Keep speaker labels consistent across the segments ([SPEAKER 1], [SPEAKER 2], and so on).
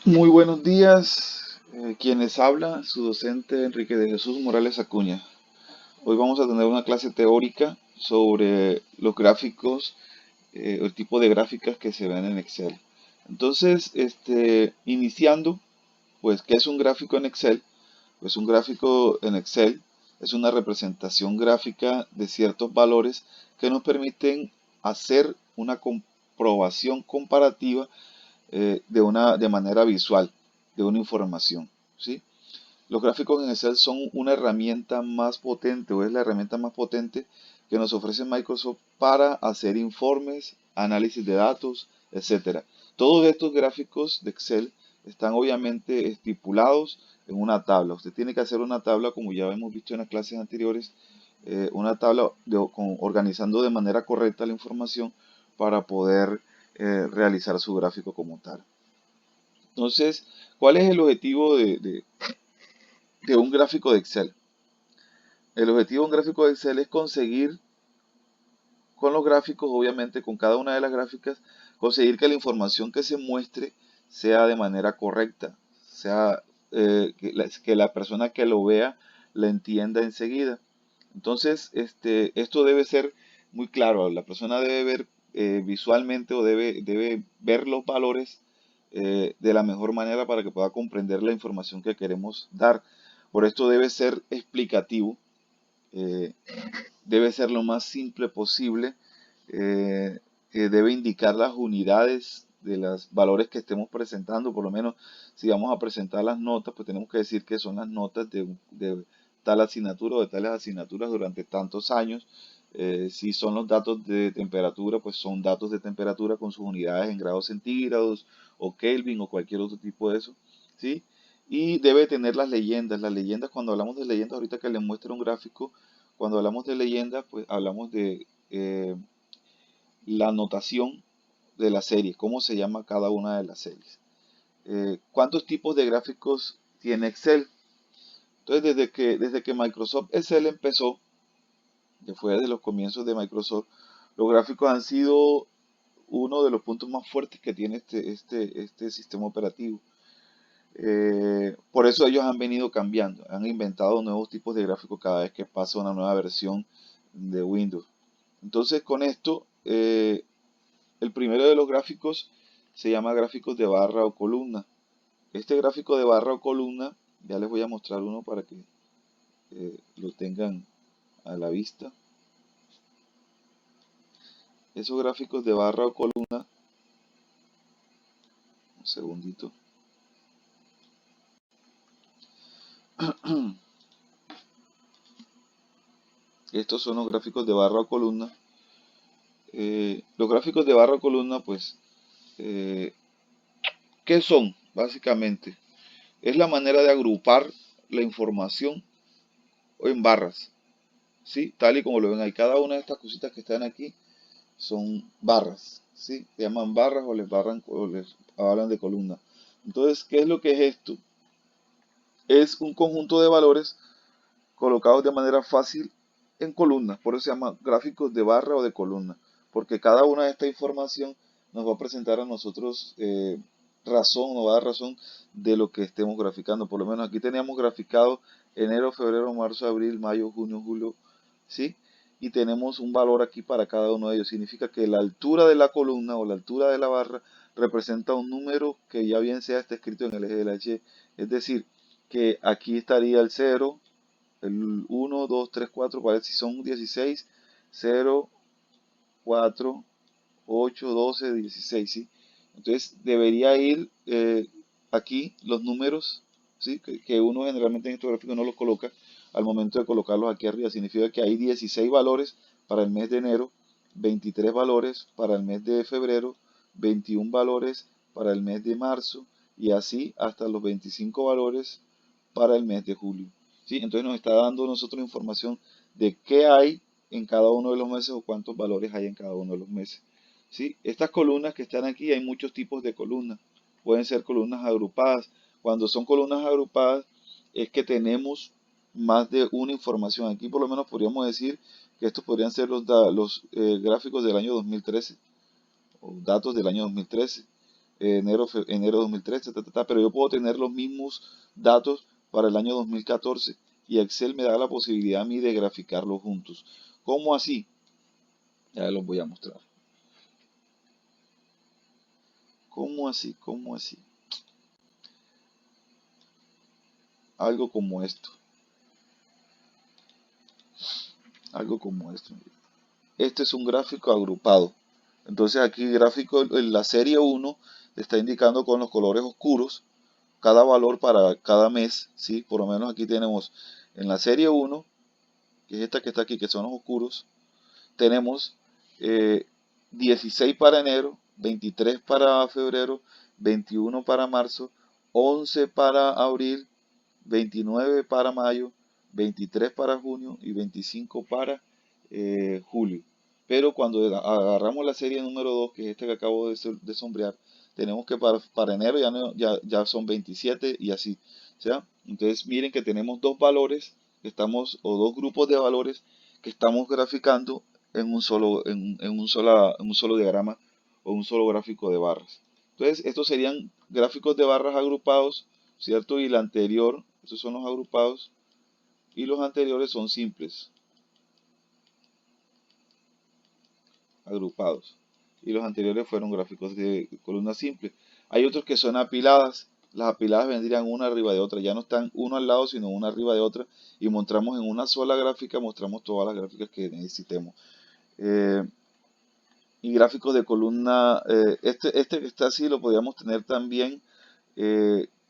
[SPEAKER 1] Muy buenos días, quienes habla, su docente Enrique de Jesús Morales Acuña. Hoy vamos a tener una clase teórica sobre los gráficos, el tipo de gráficas que se ven en Excel. Entonces, iniciando, pues, ¿qué es un gráfico en Excel? Pues un gráfico en Excel es una representación gráfica de ciertos valores que nos permiten hacer una comprobación comparativa de manera visual de una información, ¿sí? Los gráficos en Excel son una herramienta más potente o es la herramienta más potente que nos ofrece Microsoft para hacer informes, análisis de datos, etcétera. Todos estos gráficos de Excel están obviamente estipulados en una tabla. Usted tiene que hacer una tabla, como ya hemos visto en las clases anteriores, una tabla organizando de manera correcta la información para poder realizar su gráfico como tal. Entonces, ¿cuál es el objetivo de un gráfico de Excel? El objetivo de un gráfico de Excel es conseguir con los gráficos, obviamente con cada una de las gráficas, conseguir que la información que se muestre sea de manera correcta, sea que la persona que lo vea la entienda enseguida. Entonces, esto debe ser muy claro. La persona debe ver visualmente o debe ver los valores de la mejor manera para que pueda comprender la información que queremos dar. Por esto debe ser explicativo, eh, debe ser lo más simple posible, debe indicar las unidades de los valores que estemos presentando. Por lo menos si vamos a presentar las notas, pues tenemos que decir que son las notas de tal asignatura o de tales asignaturas durante tantos años. Si son los datos de temperatura, pues son datos de temperatura con sus unidades en grados centígrados o Kelvin o cualquier otro tipo de eso, ¿sí? Y debe tener las leyendas. Las leyendas, cuando hablamos de leyendas, ahorita que les muestro un gráfico, cuando hablamos de leyendas, pues hablamos de la notación de la serie, cómo se llama cada una de las series. ¿Cuántos tipos de gráficos tiene Excel? Entonces, desde que Microsoft Excel empezó, que fue desde los comienzos de Microsoft, los gráficos han sido uno de los puntos más fuertes que tiene este sistema operativo. Por eso ellos han venido cambiando, han inventado nuevos tipos de gráficos cada vez que pasa una nueva versión de Windows. Entonces, con esto, el primero de los gráficos se llama gráficos de barra o columna. Este gráfico de barra o columna, ya les voy a mostrar uno para que lo tengan a la vista. Esos gráficos de barra o columna, un segundito. Estos son los gráficos de barra o columna. Los gráficos de barra o columna, pues, eh, ¿qué son? Básicamente, es la manera de agrupar la información en barras, ¿sí? Tal y como lo ven ahí. Cada una de estas cositas que están aquí son barras, ¿sí? Se llaman barras o les hablan de columna. Entonces, ¿qué es lo que es esto? Es un conjunto de valores colocados de manera fácil en columnas, por eso se llama gráficos de barra o de columna, porque cada una de esta información nos va a presentar a nosotros nos va a dar razón de lo que estemos graficando. Por lo menos aquí teníamos graficado enero, febrero, marzo, abril, mayo, junio, julio, ¿sí? Y tenemos un valor aquí para cada uno de ellos. Significa que la altura de la columna o la altura de la barra representa un número que ya bien sea está escrito en el eje de la Y. Es decir, que aquí estaría el 0, el 1, 2, 3, 4, si son 16, 0, 4, 8, 12, 16, ¿sí? Entonces debería ir aquí los números, ¿sí? Que uno generalmente en estos gráficos no los coloca al momento de colocarlos aquí arriba. Significa que hay 16 valores para el mes de enero, 23 valores para el mes de febrero, 21 valores para el mes de marzo y así hasta los 25 valores para el mes de julio. ¿Sí? Entonces nos está dando nosotros información de qué hay en cada uno de los meses o cuántos valores hay en cada uno de los meses. ¿Sí? Estas columnas que están aquí, hay muchos tipos de columnas. Pueden ser columnas agrupadas. Cuando son columnas agrupadas es que tenemos más de una información. Aquí por lo menos podríamos decir que estos podrían ser los gráficos del año 2013 o datos del año 2013. enero 2013, pero yo puedo tener los mismos datos para el año 2014 y Excel me da la posibilidad a mí de graficarlos juntos. ¿Cómo así? Ya los voy a mostrar. ¿Cómo así? ¿Cómo así? Algo como esto. Algo como esto. Este es un gráfico agrupado. Entonces aquí el gráfico en la serie 1 está indicando con los colores oscuros cada valor para cada mes, ¿sí? Por lo menos aquí tenemos en la serie 1, que es esta que está aquí, que son los oscuros, tenemos 16 para enero, 23 para febrero, 21 para marzo, 11 para abril, 29 para mayo, 23 para junio y 25 para julio. Pero cuando agarramos la serie número 2, que es esta que acabo de sombrear, tenemos que para enero ya, ya son 27 y así. ¿Ya? Entonces miren que tenemos dos valores que estamos, o dos grupos de valores que estamos graficando en un solo diagrama o un solo gráfico de barras. Entonces estos serían gráficos de barras agrupados, ¿cierto? Y la anterior, estos son los agrupados, y los anteriores son simples, agrupados. Y los anteriores fueron gráficos de columna simple. Hay otros que son apiladas. Las apiladas vendrían una arriba de otra. Ya no están uno al lado, sino una arriba de otra. Y mostramos en una sola gráfica, mostramos todas las gráficas que necesitemos. Y gráficos de columna, este que está así lo podríamos tener también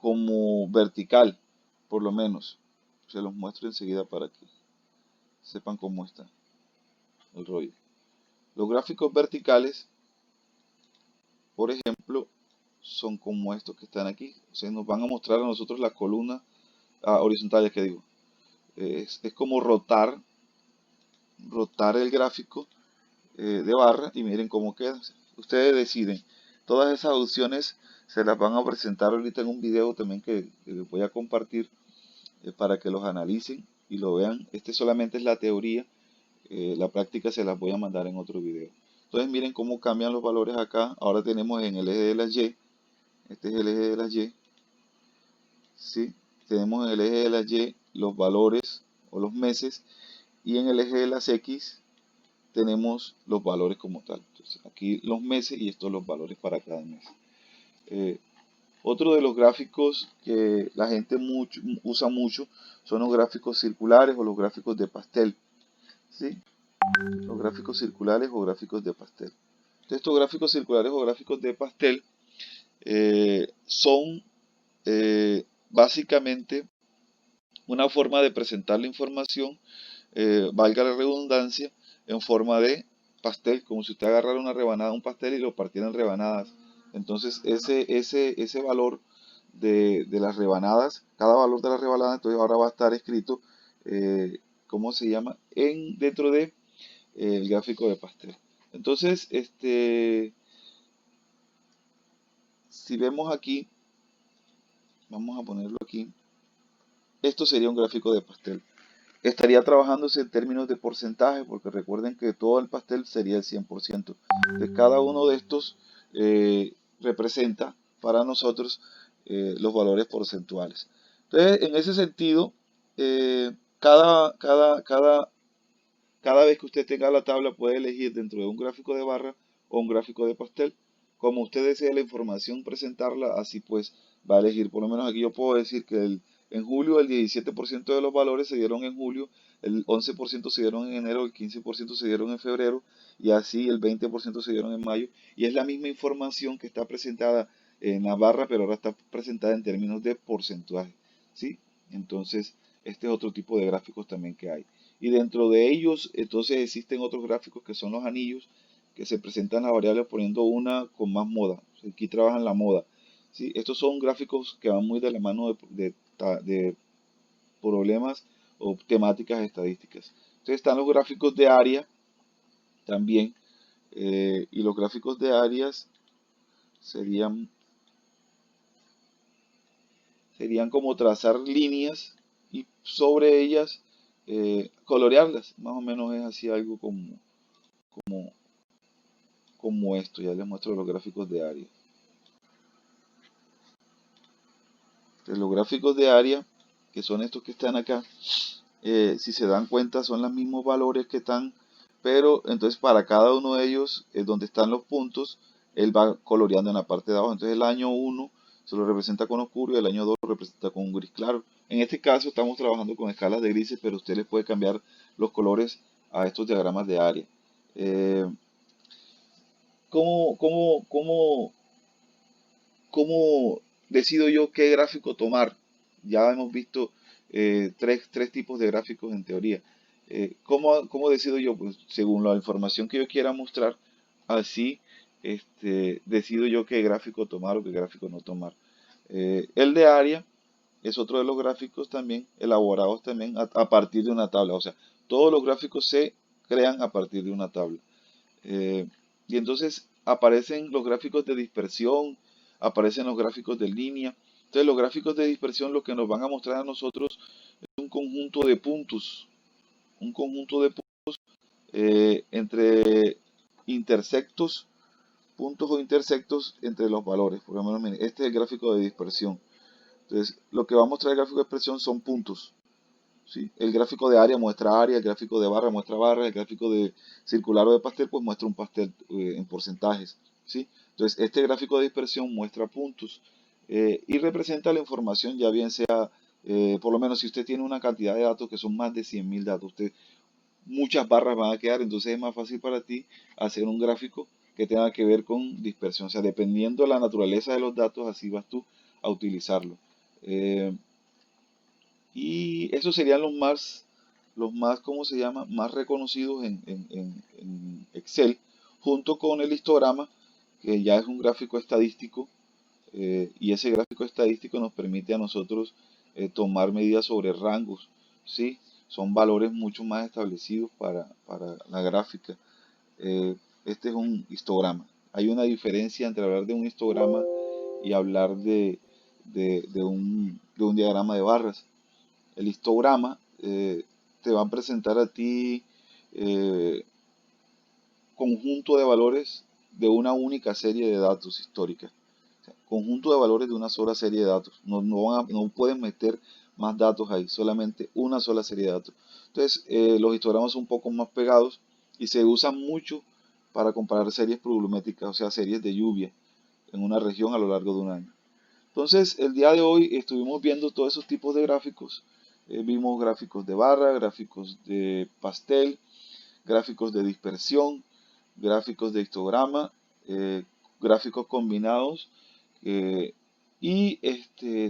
[SPEAKER 1] como vertical, por lo menos. Se los muestro enseguida para que sepan cómo está el rollo. Los gráficos verticales, por ejemplo, son como estos que están aquí. O sea, nos van a mostrar a nosotros las columnas horizontales que digo. Es como rotar el gráfico de barra y miren cómo queda. Ustedes deciden. Todas esas opciones se las van a presentar ahorita en un video también que les voy a compartir para que los analicen y lo vean. Este solamente es la teoría. La práctica se las voy a mandar en otro video. Entonces miren cómo cambian los valores acá. Ahora tenemos en el eje de las Y. Este es el eje de las Y. ¿Sí? Tenemos en el eje de las Y los valores o los meses. Y en el eje de las X tenemos los valores como tal. Entonces, aquí los meses y estos los valores para cada mes. Otro de los gráficos que la gente usa mucho son los gráficos circulares o los gráficos de pastel. ¿Sí? Los gráficos circulares o gráficos de pastel. Entonces, estos gráficos circulares o gráficos de pastel son básicamente una forma de presentar la información, valga la redundancia, en forma de pastel, como si usted agarrara una rebanada de un pastel y lo partiera en rebanadas. Entonces ese valor de las rebanadas, cada valor de la rebanada, entonces ahora va a estar escrito, ¿cómo se llama? Dentro de el gráfico de pastel. Entonces, si vemos aquí, vamos a ponerlo aquí, esto sería un gráfico de pastel. Estaría trabajándose en términos de porcentaje, porque recuerden que todo el pastel sería el 100%. De cada uno de estos representa para nosotros los valores porcentuales. Entonces, en ese sentido, cada vez que usted tenga la tabla puede elegir dentro de un gráfico de barra o un gráfico de pastel. Como usted desee la información presentarla, así pues va a elegir. Por lo menos aquí yo puedo decir que en julio el 17% de los valores se dieron en julio, el 11% se dieron en enero, el 15% se dieron en febrero y así el 20% se dieron en mayo. Y es la misma información que está presentada en la barra, pero ahora está presentada en términos de porcentaje. ¿Sí? Entonces, este es otro tipo de gráficos también que hay. Y dentro de ellos, entonces existen otros gráficos que son los anillos, que se presentan las variables poniendo una con más moda. Aquí trabajan la moda. ¿Sí? Estos son gráficos que van muy de la mano de problemas o temáticas estadísticas. Entonces están los gráficos de área también, y los gráficos de áreas serían como trazar líneas y sobre ellas colorearlas. Más o menos es así algo como esto. Ya les muestro los gráficos de área. Entonces, los gráficos de área, que son estos que están acá, si se dan cuenta son los mismos valores que están, pero entonces para cada uno de ellos, donde están los puntos, él va coloreando en la parte de abajo. Entonces el año uno se lo representa con oscuro y el año 2 lo representa con un gris claro. En este caso estamos trabajando con escalas de grises, pero usted les puede cambiar los colores a estos diagramas de área. Eh, ¿cómo, cómo, cómo, ¿Cómo decido yo qué gráfico tomar? Ya hemos visto tres tipos de gráficos en teoría. ¿Cómo decido yo? Pues según la información que yo quiera mostrar, así decido yo qué gráfico tomar o qué gráfico no tomar. El de área es otro de los gráficos también elaborados también a partir de una tabla. O sea, todos los gráficos se crean a partir de una tabla. Eh, y entonces aparecen los gráficos de dispersión, aparecen los gráficos de línea. Entonces los gráficos de dispersión lo que nos van a mostrar a nosotros es un conjunto de puntos, un conjunto de puntos entre intersectos, puntos o intersectos entre los valores. Por lo menos, miren, este es el gráfico de dispersión. Entonces, lo que va a mostrar el gráfico de dispersión son puntos. ¿Sí? El gráfico de área muestra área, el gráfico de barra muestra barra, el gráfico de circular o de pastel pues muestra un pastel en porcentajes. ¿Sí? Entonces este gráfico de dispersión muestra puntos y representa la información ya bien sea, por lo menos si usted tiene una cantidad de datos que son más de 100.000 datos, muchas barras van a quedar, entonces es más fácil para ti hacer un gráfico que tenga que ver con dispersión. O sea, dependiendo de la naturaleza de los datos, así vas tú a utilizarlo. Eh, y esos serían los más, ¿cómo se llama? Más reconocidos en Excel, junto con el histograma, que ya es un gráfico estadístico, y ese gráfico estadístico nos permite a nosotros tomar medidas sobre rangos, ¿sí? Son valores mucho más establecidos para la gráfica. Este es un histograma. Hay una diferencia entre hablar de un histograma y hablar de un diagrama de barras. El histograma te va a presentar a ti eh, conjunto de valores de una única serie de datos históricas. O sea, conjunto de valores de una sola serie de datos. No pueden meter más datos ahí, solamente una sola serie de datos. Entonces, los histogramas son un poco más pegados y se usan mucho para comparar series pluviométricas, o sea, series de lluvia en una región a lo largo de un año. Entonces, el día de hoy estuvimos viendo todos esos tipos de gráficos. Vimos gráficos de barra, gráficos de pastel, gráficos de dispersión, gráficos de histograma, gráficos combinados, eh, y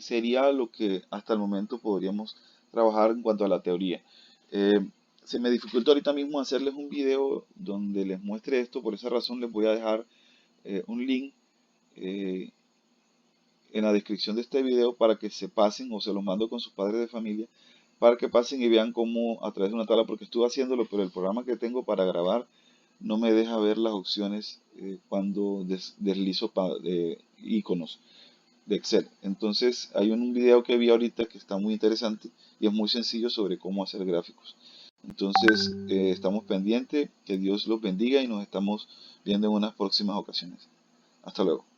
[SPEAKER 1] sería lo que hasta el momento podríamos trabajar en cuanto a la teoría. Eh, Se me dificulta ahorita mismo hacerles un video donde les muestre esto, por esa razón les voy a dejar un link eh, en la descripción de este video para que se pasen o se los mando con sus padres de familia para que pasen y vean cómo a través de una tabla, porque estuve haciéndolo, pero el programa que tengo para grabar no me deja ver las opciones cuando deslizo iconos de Excel. Entonces hay un video que vi ahorita que está muy interesante y es muy sencillo sobre cómo hacer gráficos. Entonces estamos pendientes, que Dios los bendiga y nos estamos viendo en unas próximas ocasiones. Hasta luego.